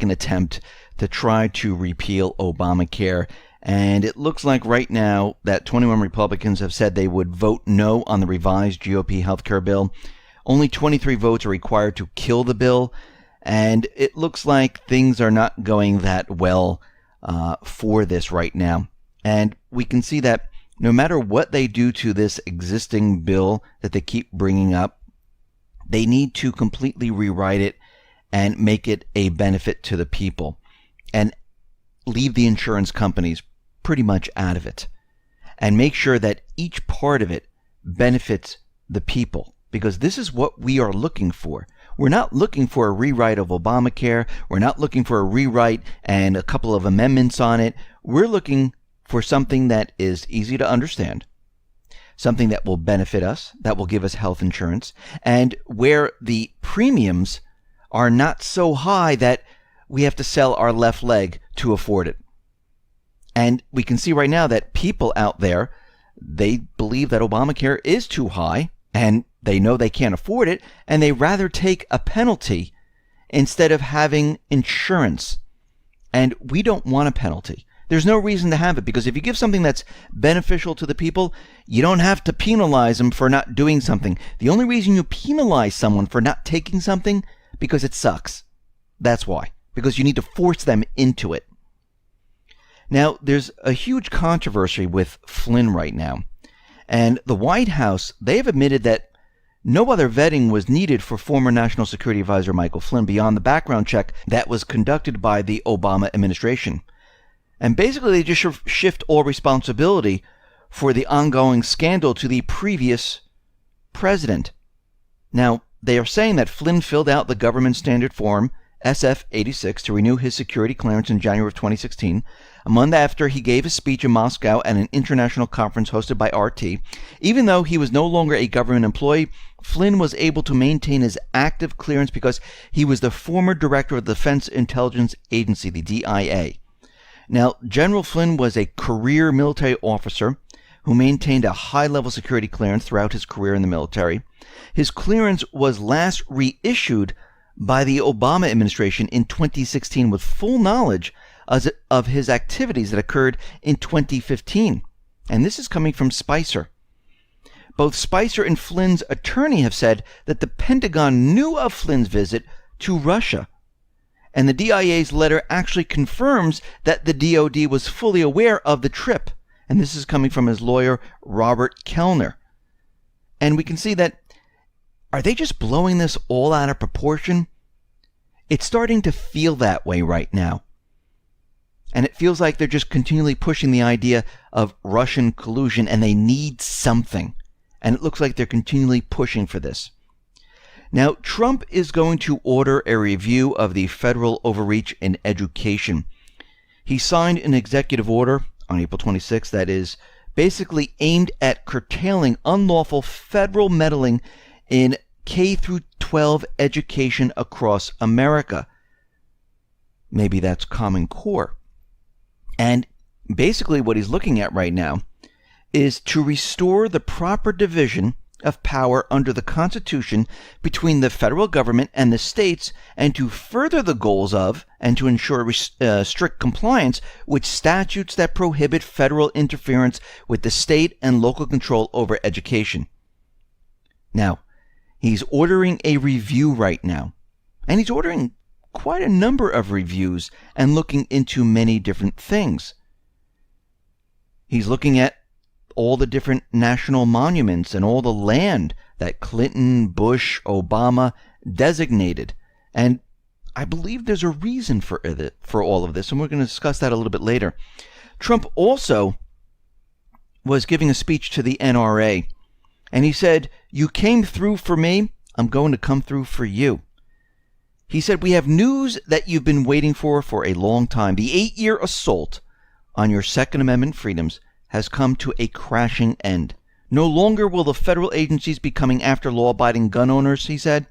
second attempt to try to repeal Obamacare. And it looks like right now that 21 Republicans have said they would vote no on the revised GOP healthcare bill. Only 23 votes are required to kill the bill. And it looks like things are not going that well for this right now. And we can see that no matter what they do to this existing bill that they keep bringing up, they need to completely rewrite it and make it a benefit to the people and leave the insurance companies pretty much out of it and make sure that each part of it benefits the people, because this is what we are looking for. We're not looking for a rewrite of Obamacare. We're not looking for a rewrite and a couple of amendments on it. We're looking for something that is easy to understand, something that will benefit us, that will give us health insurance, and where the premiums are not so high that we have to sell our left leg to afford it. And we can see right now that people out there, they believe that Obamacare is too high, and they know they can't afford it, and they rather take a penalty instead of having insurance. And we don't want a penalty. There's no reason to have it, because if you give something that's beneficial to the people, you don't have to penalize them for not doing something. The only reason you penalize someone for not taking something, because it sucks. That's why. Because you need to force them into it. Now, there's a huge controversy with Flynn right now. And the White House, they've admitted that no other vetting was needed for former National Security Advisor Michael Flynn beyond the background check that was conducted by the Obama administration. And basically, they just shift all responsibility for the ongoing scandal to the previous president. Now, they are saying that Flynn filled out the government standard form SF-86 to renew his security clearance in January of 2016, a month after he gave a speech in Moscow at an international conference hosted by RT. Even though he was no longer a government employee, Flynn was able to maintain his active clearance because he was the former director of the Defense Intelligence Agency, the DIA. Now, General Flynn was a career military officer who maintained a high-level security clearance throughout his career in the military. His clearance was last reissued by the Obama administration in 2016 with full knowledge of his activities that occurred in 2015. And this is coming from Spicer. Both Spicer and Flynn's attorney have said that the Pentagon knew of Flynn's visit to Russia. And the DIA's letter actually confirms that the DOD was fully aware of the trip. And this is coming from his lawyer, Robert Kellner. And we can see that, are they just blowing this all out of proportion? It's starting to feel that way right now. And it feels like they're just continually pushing the idea of Russian collusion, and they need something. And it looks like they're continually pushing for this. Now, Trump is going to order a review of the federal overreach in education. He signed an executive order on April 26th that is basically aimed at curtailing unlawful federal meddling in K through 12 education across America. Maybe that's Common Core. And basically what he's looking at right now is to restore the proper division of power under the Constitution between the federal government and the states, and to further the goals of and to ensure strict compliance with statutes that prohibit federal interference with the state and local control over education. Now, he's ordering a review right now, and he's ordering quite a number of reviews and looking into many different things. He's looking at all the different national monuments and all the land that Clinton, Bush, Obama designated. And I believe there's a reason for all of this, and we're going to discuss that a little bit later. Trump also was giving a speech to the NRA, and he said, "You came through for me, I'm going to come through for you." He said, "We have news that you've been waiting for a long time. The 8-year assault on your Second Amendment freedoms has come to a crashing end. No longer will the federal agencies be coming after law-abiding gun owners," he said.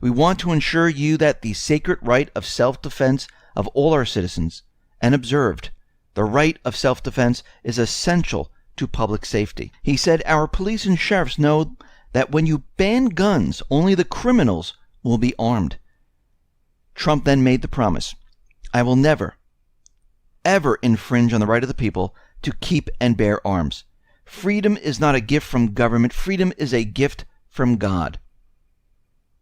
"We want to ensure you that the sacred right of self-defense of all our citizens, and observed, the right of self-defense is essential to public safety." He said, "Our police and sheriffs know that when you ban guns, only the criminals will be armed." Trump then made the promise, I will never, ever infringe on the right of the people to keep and bear arms. Freedom is not a gift from government. Freedom is a gift from God.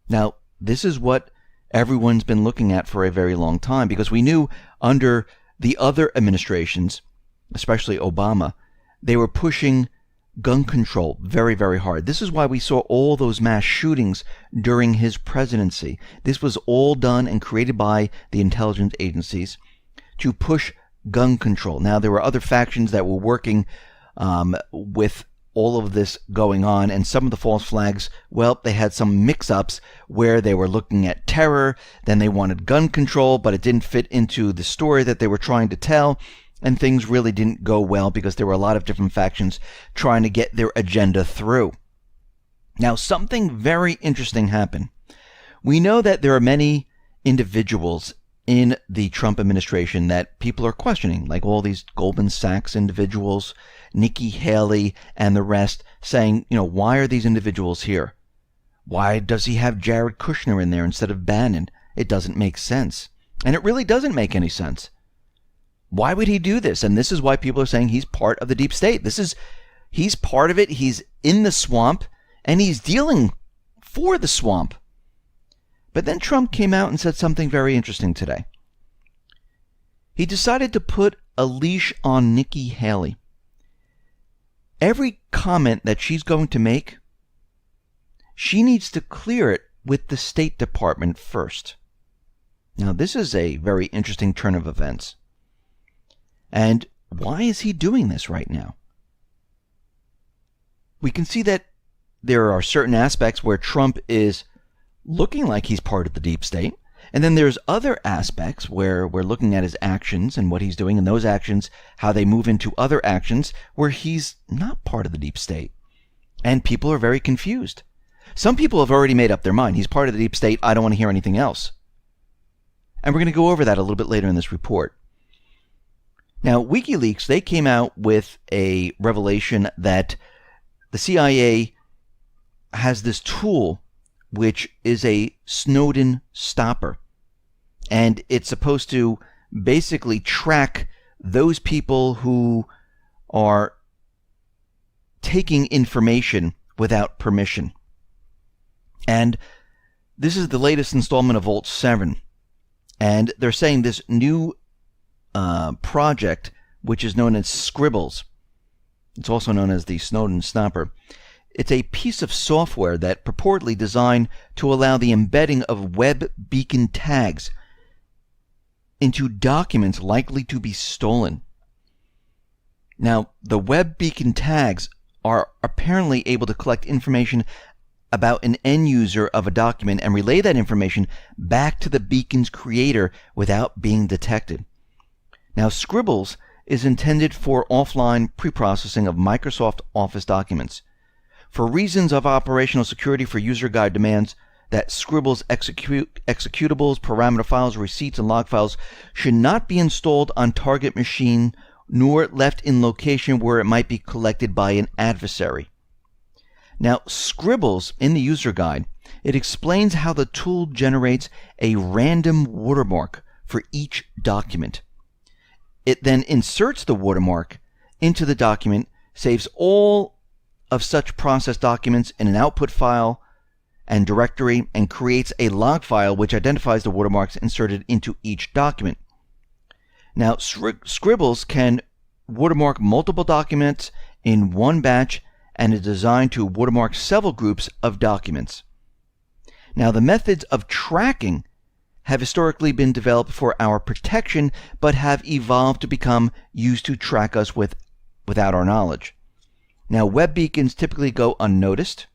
Now, this is what everyone's been looking at for a very long time, because we knew under the other administrations, especially Obama, they were pushing gun control very, very hard. This is why we saw all those mass shootings during his presidency. This was all done and created by the intelligence agencies to push gun control. Now, there were other factions that were working with all of this going on, and some of the false flags, well, they had some mix-ups where they were looking at terror, then they wanted gun control, but it didn't fit into the story that they were trying to tell, and things really didn't go well because there were a lot of different factions trying to get their agenda through. Now, something very interesting happened. We know that there are many individuals in the Trump administration that people are questioning, like all these Goldman Sachs individuals, Nikki Haley, and the rest, saying, why are these individuals here? Why does he have Jared Kushner in there instead of Bannon? It doesn't make sense. And it really doesn't make any sense. Why would he do this? And this is why people are saying he's part of the deep state. He's part of it. He's in the swamp, and he's dealing for the swamp. But then Trump came out and said something very interesting today. He decided to put a leash on Nikki Haley. Every comment that she's going to make, she needs to clear it with the State Department first. Now, this is a very interesting turn of events. And why is he doing this right now? We can see that there are certain aspects where Trump is looking like he's part of the deep state. And then there's other aspects where we're looking at his actions and what he's doing, and those actions, how they move into other actions where he's not part of the deep state. And people are very confused. Some people have already made up their mind. He's part of the deep state. I don't want to hear anything else. And we're going to go over that a little bit later in this report. Now, WikiLeaks, they came out with a revelation that the CIA has this tool which is a Snowden stopper. And it's supposed to basically track those people who are taking information without permission. And this is the latest installment of Vault 7. And they're saying this new project, which is known as Scribbles, it's also known as the Snowden Stopper. It's a piece of software that purportedly designed to allow the embedding of web beacon tags into documents likely to be stolen. Now, the web beacon tags are apparently able to collect information about an end user of a document and relay that information back to the beacon's creator without being detected. Now, Scribbles is intended for offline preprocessing of Microsoft Office documents. For reasons of operational security for user guide demands that Scribbles executables, parameter files, receipts, and log files should not be installed on target machine nor left in location where it might be collected by an adversary. Now, Scribbles, in the user guide, it explains how the tool generates a random watermark for each document. It then inserts the watermark into the document, saves all of such processed documents in an output file and directory, and creates a log file which identifies the watermarks inserted into each document. Now, Scribbles can watermark multiple documents in one batch and is designed to watermark several groups of documents. Now, the methods of tracking have historically been developed for our protection, but have evolved to become used to track us without our knowledge. Now, web beacons typically go unnoticed.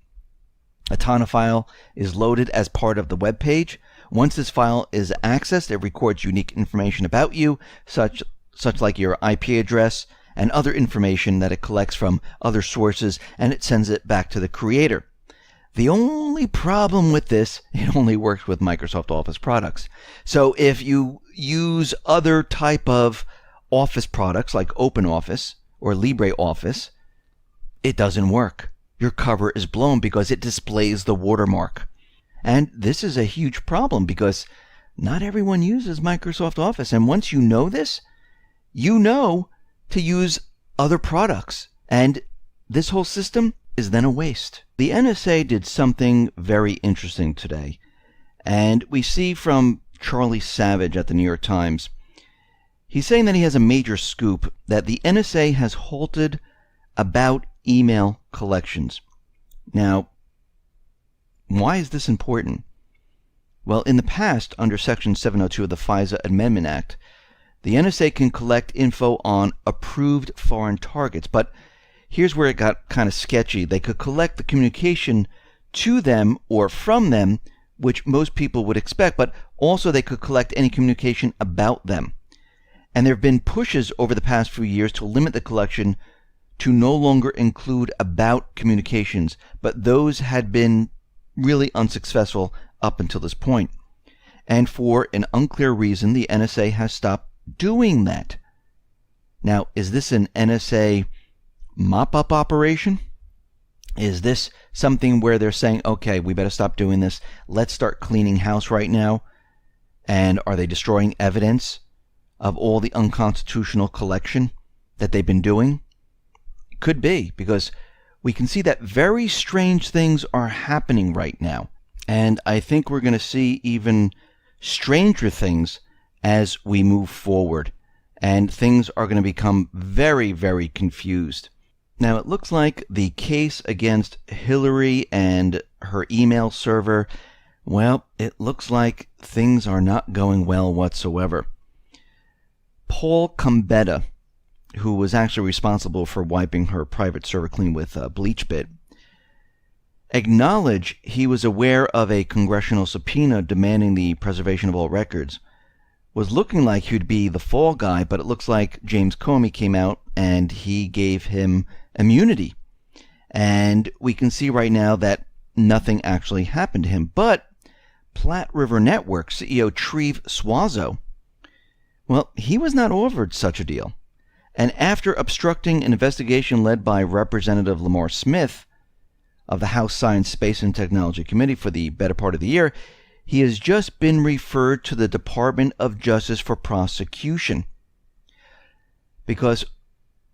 A TANA file is loaded as part of the web page. Once this file is accessed, it records unique information about you, such like your IP address and other information that it collects from other sources, and it sends it back to the creator. The only problem with this, it only works with Microsoft Office products. So if you use other type of Office products like OpenOffice or LibreOffice, it doesn't work. Your cover is blown because it displays the watermark. And this is a huge problem because not everyone uses Microsoft Office. And once you know this, you know to use other products. And this whole system is then a waste. The NSA did something very interesting today. And we see from Charlie Savage at the New York Times, he's saying that he has a major scoop that the NSA has halted about email collections. Now, why is this important? Well, in the past, under Section 702 of the FISA Amendment Act, the NSA can collect info on approved foreign targets, but here's where it got kind of sketchy. They could collect the communication to them or from them, which most people would expect, but also they could collect any communication about them. And there have been pushes over the past few years to limit the collection to no longer include about communications, but those had been really unsuccessful up until this point. And for an unclear reason, the NSA has stopped doing that. Now, is this an NSA mop-up operation? Is this something where they're saying, okay, we better stop doing this, let's start cleaning house right now? And are they destroying evidence of all the unconstitutional collection that they've been doing? It could be, because we can see that very strange things are happening right now. And I think we're going to see even stranger things as we move forward. And things are going to become very, very confused. Now, it looks like the case against Hillary and her email server, well, it looks like things are not going well whatsoever. Paul Combetta, who was actually responsible for wiping her private server clean with BleachBit, acknowledged he was aware of a congressional subpoena demanding the preservation of all records. Was looking like he'd be the fall guy, but it looks like James Comey came out and he gave him immunity. And we can see right now that nothing actually happened to him. But Platte River Network CEO Treve Suazo, well, he was not offered such a deal. And after obstructing an investigation led by Representative Lamar Smith of the House Science, Space, and Technology Committee for the better part of the year, he has just been referred to the Department of Justice for prosecution. Because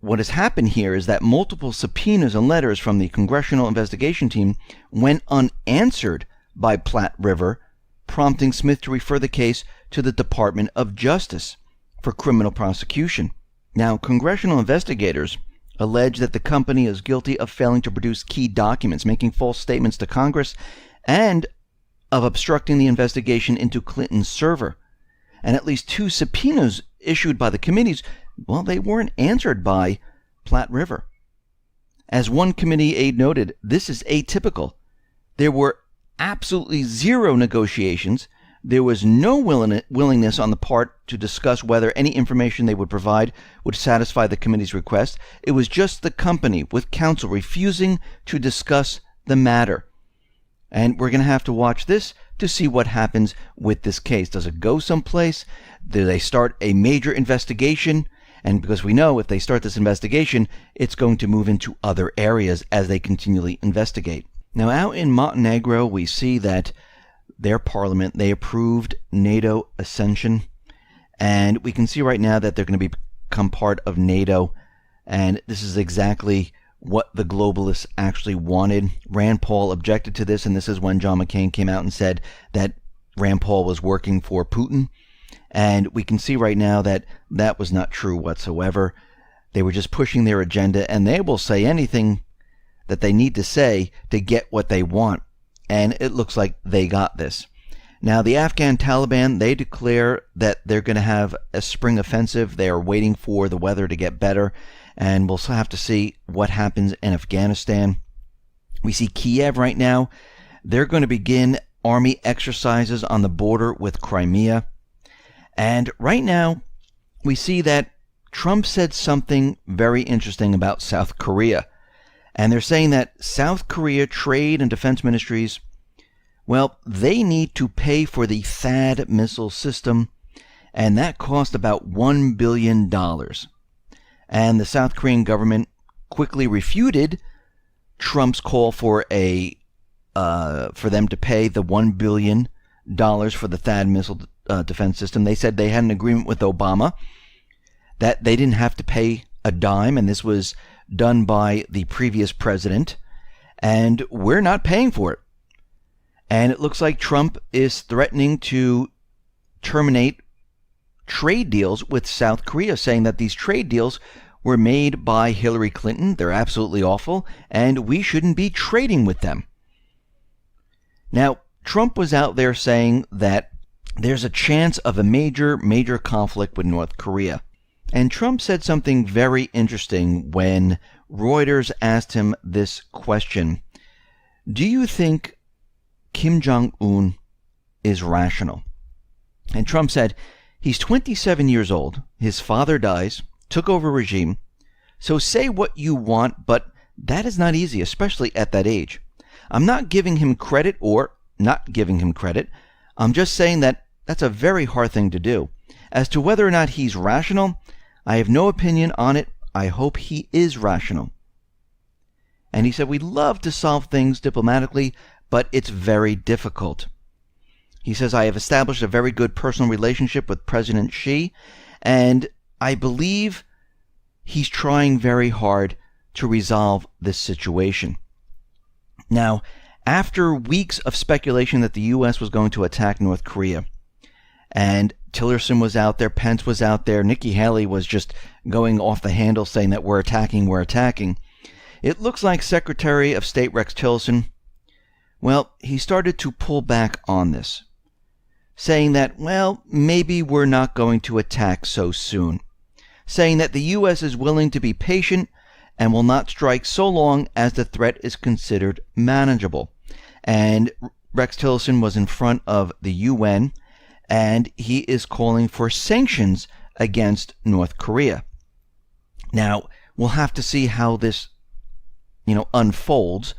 what has happened here is that multiple subpoenas and letters from the Congressional Investigation Team went unanswered by Platte River, prompting Smith to refer the case to the Department of Justice for criminal prosecution. Now, congressional investigators allege that the company is guilty of failing to produce key documents, making false statements to Congress, and of obstructing the investigation into Clinton's server. And at least 2 subpoenas issued by the committees, well, they weren't answered by Platte River. As one committee aide noted, this is atypical. There were absolutely zero negotiations. There was no willingness on the part to discuss whether any information they would provide would satisfy the committee's request. It was just the company, with counsel, refusing to discuss the matter. And we're going to have to watch this to see what happens with this case. Does it go someplace? Do they start a major investigation? And because we know if they start this investigation, it's going to move into other areas as they continually investigate. Now, out in Montenegro, we see that their parliament, they approved NATO accession. And we can see right now that they're going to become part of NATO. And this is exactly what the globalists actually wanted. Rand Paul objected to this, and this is when John McCain came out and said that Rand Paul was working for Putin. And we can see right now that that was not true whatsoever. They were just pushing their agenda, and they will say anything that they need to say to get what they want. And it looks like they got this. Now, the Afghan Taliban, they declare that they're going to have a spring offensive. They are waiting for the weather to get better, and we'll have to see what happens in Afghanistan. We see Kiev right now. They're going to begin army exercises on the border with Crimea. And right now, we see that Trump said something very interesting about South Korea. And they're saying that South Korea Trade and Defense Ministries, well, they need to pay for the THAAD missile system, and that cost about $1 billion. And the South Korean government quickly refuted Trump's call for them to pay the $1 billion for the THAAD missile defense system. They said they had an agreement with Obama that they didn't have to pay a dime, and this was done by the previous president, and we're not paying for it. And it looks like Trump is threatening to terminate trade deals with South Korea, saying that these trade deals were made by Hillary Clinton. They're absolutely awful, and we shouldn't be trading with them. Now, Trump was out there saying that there's a chance of a major conflict with North Korea. And Trump said something very interesting when Reuters asked him this question. Do you think Kim Jong-un is rational? And Trump said, he's 27 years old. His father dies, took over a regime. So say what you want, but that is not easy, especially at that age. I'm not giving him credit or not giving him credit. I'm just saying that that's a very hard thing to do. As to whether or not he's rational, I have no opinion on it. I hope he is rational. And he said, we love to solve things diplomatically, but it's very difficult. He says, I have established a very good personal relationship with President Xi, and I believe he's trying very hard to resolve this situation. Now, after weeks of speculation that the U.S. was going to attack North Korea, and Tillerson was out there, Pence was out there, Nikki Haley was just going off the handle saying that we're attacking, it looks like Secretary of State Rex Tillerson, well, he started to pull back on this, saying that, well, maybe we're not going to attack so soon, saying that the U.S. is willing to be patient and will not strike so long as the threat is considered manageable. And Rex Tillerson was in front of the UN, and he is calling for sanctions against North Korea. Now, we'll have to see how this, unfolds.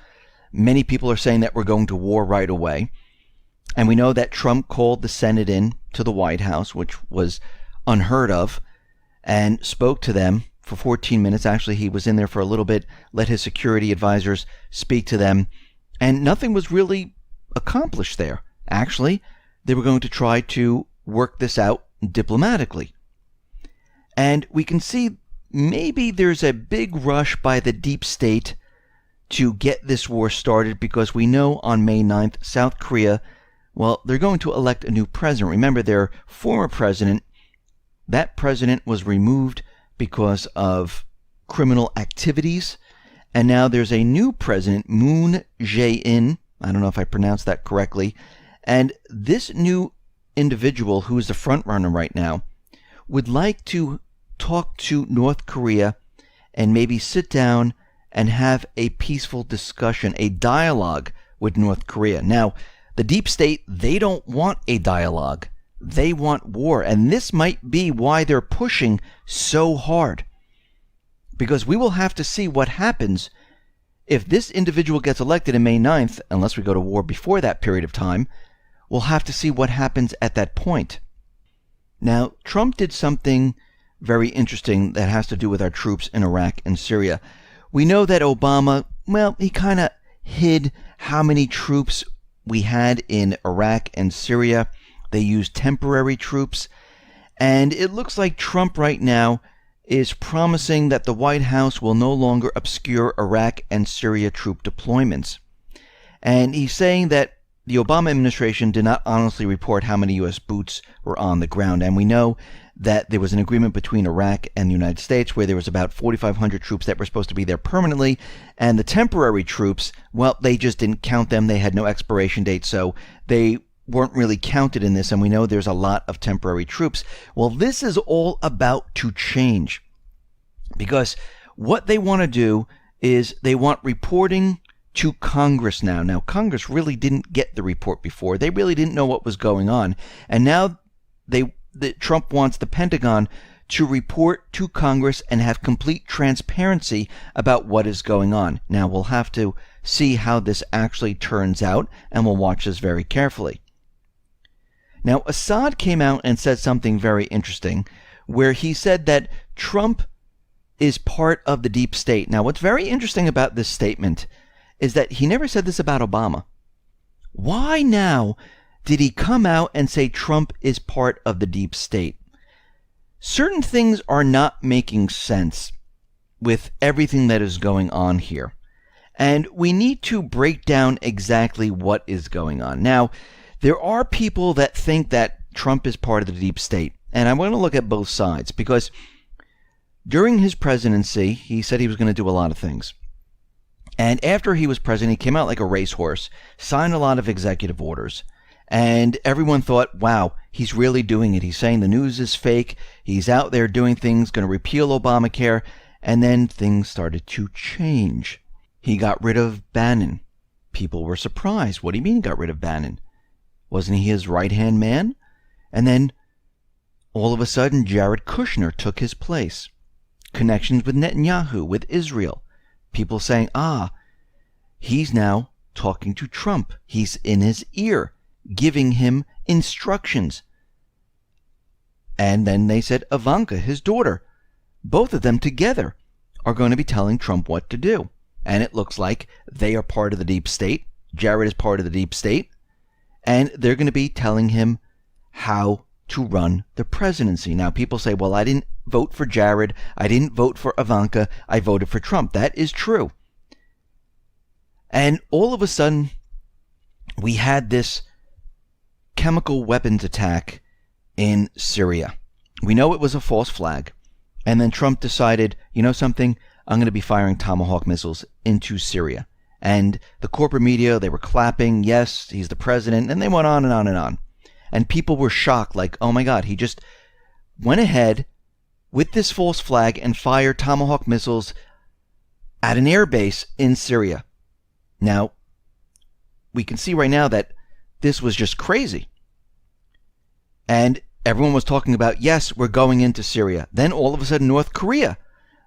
Many people are saying that we're going to war right away. And we know that Trump called the Senate in to the White House, which was unheard of, and spoke to them for 14 minutes. Actually, he was in there for a little bit, let his security advisors speak to them, and nothing was really accomplished there. Actually, they were going to try to work this out diplomatically. And we can see maybe there's a big rush by the deep state to get this war started, because we know on May 9th, South Korea, well, they're going to elect a new president. Remember, their former president, that president was removed because of criminal activities. And now there's a new president, Moon Jae-in. I don't know if I pronounced that correctly. And this new individual, who is the front runner right now, would like to talk to North Korea and maybe sit down and have a peaceful discussion, a dialogue with North Korea. Now, the deep state, they don't want a dialogue. They want war. And this might be why they're pushing so hard. Because we will have to see what happens if this individual gets elected on May 9th, unless we go to war before that period of time. We'll have to see what happens at that point. Now, Trump did something very interesting that has to do with our troops in Iraq and Syria. We know that Obama, well, he kind of hid how many troops we had in Iraq and Syria. They used temporary troops. And it looks like Trump right now is promising that the White House will no longer obscure Iraq and Syria troop deployments. And he's saying that the Obama administration did not honestly report how many U.S. boots were on the ground. And we know that there was an agreement between Iraq and the United States where there was about 4,500 troops that were supposed to be there permanently. And the temporary troops, well, they just didn't count them. They had no expiration date, so they weren't really counted in this. And we know there's a lot of temporary troops. Well, this is all about to change, because what they want to do is they want reporting to Congress now. Now, Congress really didn't get the report before. They really didn't know what was going on. And now Trump wants the Pentagon to report to Congress and have complete transparency about what is going on. Now, we'll have to see how this actually turns out, and we'll watch this very carefully. Now, Assad came out and said something very interesting, where he said that Trump is part of the deep state. Now, what's very interesting about this statement is that he never said this about Obama. Why now did he come out and say Trump is part of the deep state? Certain things are not making sense with everything that is going on here. And we need to break down exactly what is going on. Now, there are people that think that Trump is part of the deep state. And I want to look at both sides because during his presidency, he said he was going to do a lot of things. And after he was president, he came out like a racehorse, signed a lot of executive orders. And everyone thought, wow, he's really doing it. He's saying the news is fake. He's out there doing things, going to repeal Obamacare. And then things started to change. He got rid of Bannon. People were surprised. What do you mean he got rid of Bannon? Wasn't he his right-hand man? And then all of a sudden, Jared Kushner took his place. Connections with Netanyahu, with Israel. People saying, he's now talking to Trump. He's in his ear, giving him instructions. And then they said Ivanka, his daughter, both of them together are going to be telling Trump what to do. And it looks like they are part of the deep state. Jared is part of the deep state. And they're going to be telling him how to run the presidency. Now, people say, well, I didn't vote for Jared. I didn't vote for Ivanka. I voted for Trump. That is true. And all of a sudden, we had this chemical weapons attack in Syria. We know it was a false flag. And then Trump decided, you know something? I'm going to be firing Tomahawk missiles into Syria. And the corporate media, they were clapping, yes, he's the president, and they went on and on and on. And people were shocked, like, oh my God, he just went ahead with this false flag and fired Tomahawk missiles at an air base in Syria. Now, we can see right now that this was just crazy. And everyone was talking about, yes, we're going into Syria. Then all of a sudden, North Korea.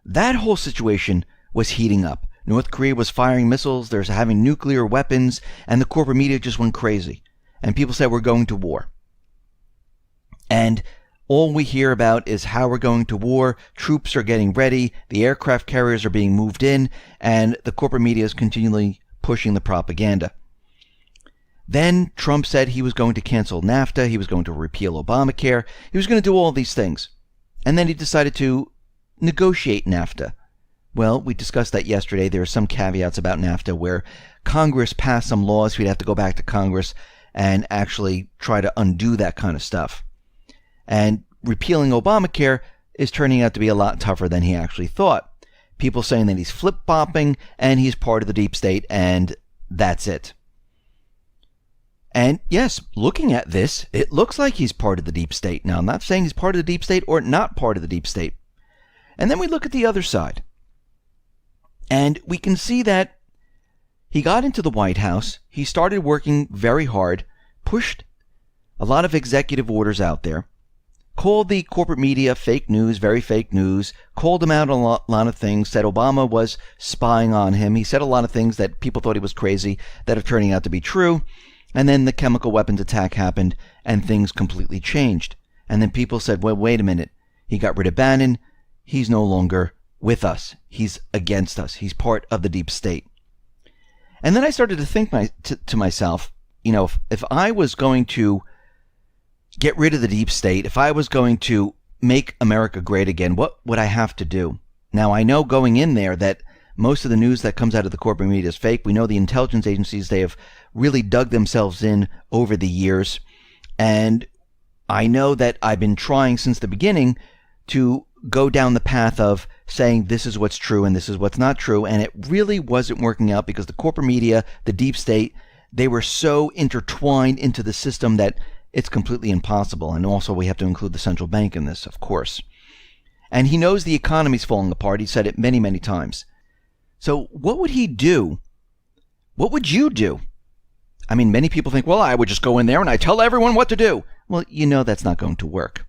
That whole situation was heating up. North Korea was firing missiles, they're having nuclear weapons, and the corporate media just went crazy. And people said we're going to war. And all we hear about is how we're going to war, troops are getting ready, the aircraft carriers are being moved in, and the corporate media is continually pushing the propaganda. Then Trump said he was going to cancel NAFTA, he was going to repeal Obamacare, he was going to do all these things. And then he decided to negotiate NAFTA. Well, we discussed that yesterday. There are some caveats about NAFTA where Congress passed some laws. We'd have to go back to Congress and actually try to undo that kind of stuff. And repealing Obamacare is turning out to be a lot tougher than he actually thought. People saying that he's flip-flopping and he's part of the deep state and that's it. And yes, looking at this, it looks like he's part of the deep state. Now, I'm not saying he's part of the deep state or not part of the deep state. And then we look at the other side. And we can see that he got into the White House. He started working very hard, pushed a lot of executive orders out there, called the corporate media fake news, very fake news, called him out on a lot of things, said Obama was spying on him. He said a lot of things that people thought he was crazy that are turning out to be true. And then the chemical weapons attack happened and things completely changed. And then people said, well, wait a minute. He got rid of Bannon. He's no longer with us. He's against us. He's part of the deep state. And then I started to think to myself, you know, if I was going to get rid of the deep state, if I was going to make America great again, what would I have to do? Now, I know going in there that most of the news that comes out of the corporate media is fake. We know the intelligence agencies, they have really dug themselves in over the years. And I know that I've been trying since the beginning to go down the path of saying this is what's true and this is what's not true. And it really wasn't working out because the corporate media, the deep state, they were so intertwined into the system that it's completely impossible. And also we have to include the central bank in this, of course. And he knows the economy's falling apart. He said it many, many times. So what would he do? What would you do? I mean, many people think, well, I would just go in there and I tell everyone what to do. Well, you know that's not going to work.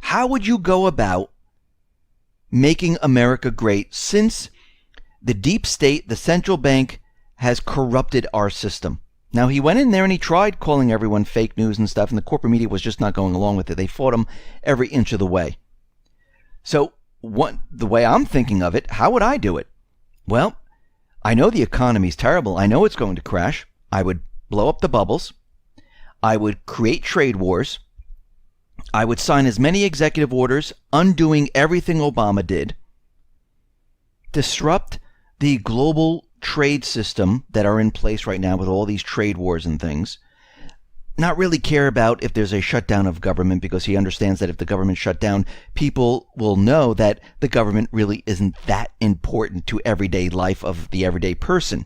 How would you go about making America great since the deep state, the central bank, has corrupted our system? Now, he went in there and he tried calling everyone fake news and stuff, and the corporate media was just not going along with it. They fought him every inch of the way. So the way I'm thinking of it, how would I do it? Well, I know the economy's terrible. I know it's going to crash. I would blow up the bubbles. I would create trade wars. I would sign as many executive orders undoing everything Obama did, disrupt the global trade system that are in place right now with all these trade wars and things, not really care about if there's a shutdown of government, because he understands that if the government shut down, people will know that the government really isn't that important to everyday life of the everyday person.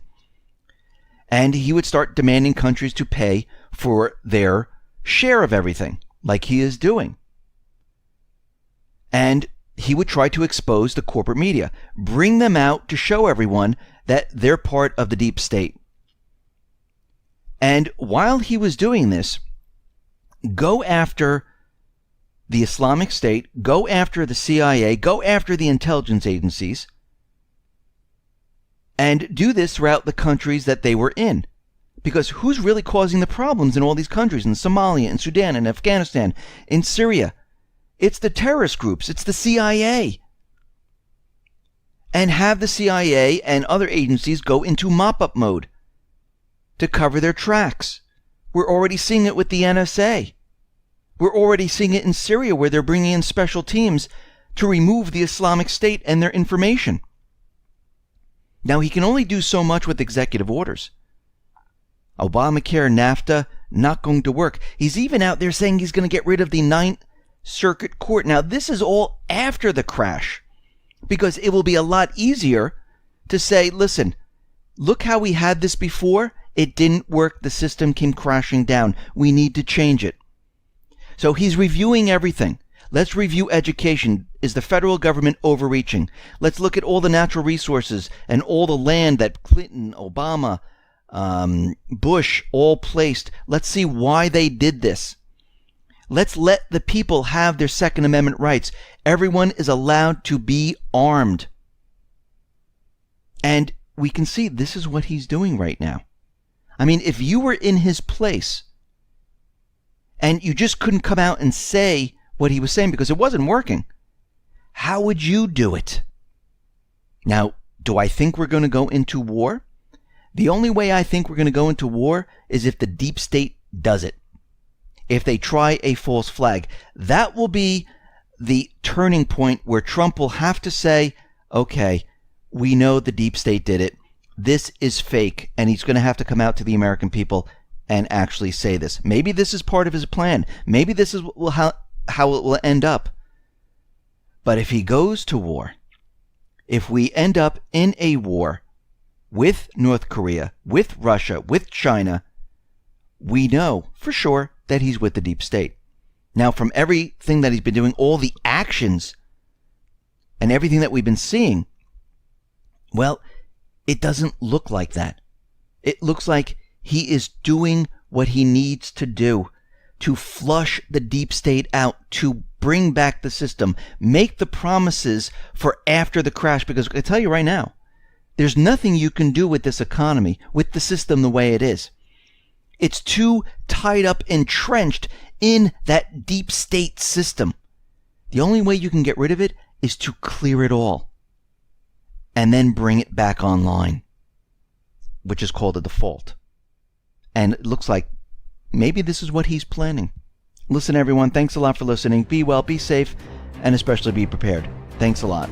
And he would start demanding countries to pay for their share of everything, like he is doing. And he would try to expose the corporate media, bring them out to show everyone that they're part of the deep state. And while he was doing this, go after the Islamic State, go after the CIA, go after the intelligence agencies, and do this throughout the countries that they were in. Because who's really causing the problems in all these countries, in Somalia, in Sudan, in Afghanistan, in Syria? It's the terrorist groups, it's the CIA. And have the CIA and other agencies go into mop-up mode to cover their tracks. We're already seeing it with the NSA. We're already seeing it in Syria, where they're bringing in special teams to remove the Islamic State and their information. Now, he can only do so much with executive orders. Obamacare, NAFTA, not going to work. He's even out there saying he's going to get rid of the Ninth Circuit Court. Now, this is all after the crash, because it will be a lot easier to say, listen, look how we had this before. It didn't work. The system came crashing down. We need to change it. So he's reviewing everything. Let's review education. Is the federal government overreaching? Let's look at all the natural resources and all the land that Clinton, Obama, Bush all placed. Let's see why they did this. Let's let the people have their Second Amendment rights. Everyone is allowed to be armed. And we can see this is what he's doing right now. I mean, if you were in his place and you just couldn't come out and say what he was saying because it wasn't working, how would you do it? Now, do I think we're going to go into war? The only way I think we're going to go into war is if the deep state does it. If they try a false flag. That will be the turning point where Trump will have to say, okay, we know the deep state did it. This is fake. And he's going to have to come out to the American people and actually say this. Maybe this is part of his plan. Maybe this is how it will end up. But if he goes to war, if we end up in a war with North Korea, with Russia, with China, we know for sure that he's with the deep state. Now, from everything that he's been doing, all the actions and everything that we've been seeing, well, it doesn't look like that. It looks like he is doing what he needs to do to flush the deep state out, to bring back the system, make the promises for after the crash. Because I tell you right now, there's nothing you can do with this economy, with the system the way it is. It's too tied up, entrenched in that deep state system. The only way you can get rid of it is to clear it all and then bring it back online, which is called a default. And it looks like maybe this is what he's planning. Listen, everyone, thanks a lot for listening. Be well, be safe, and especially be prepared. Thanks a lot.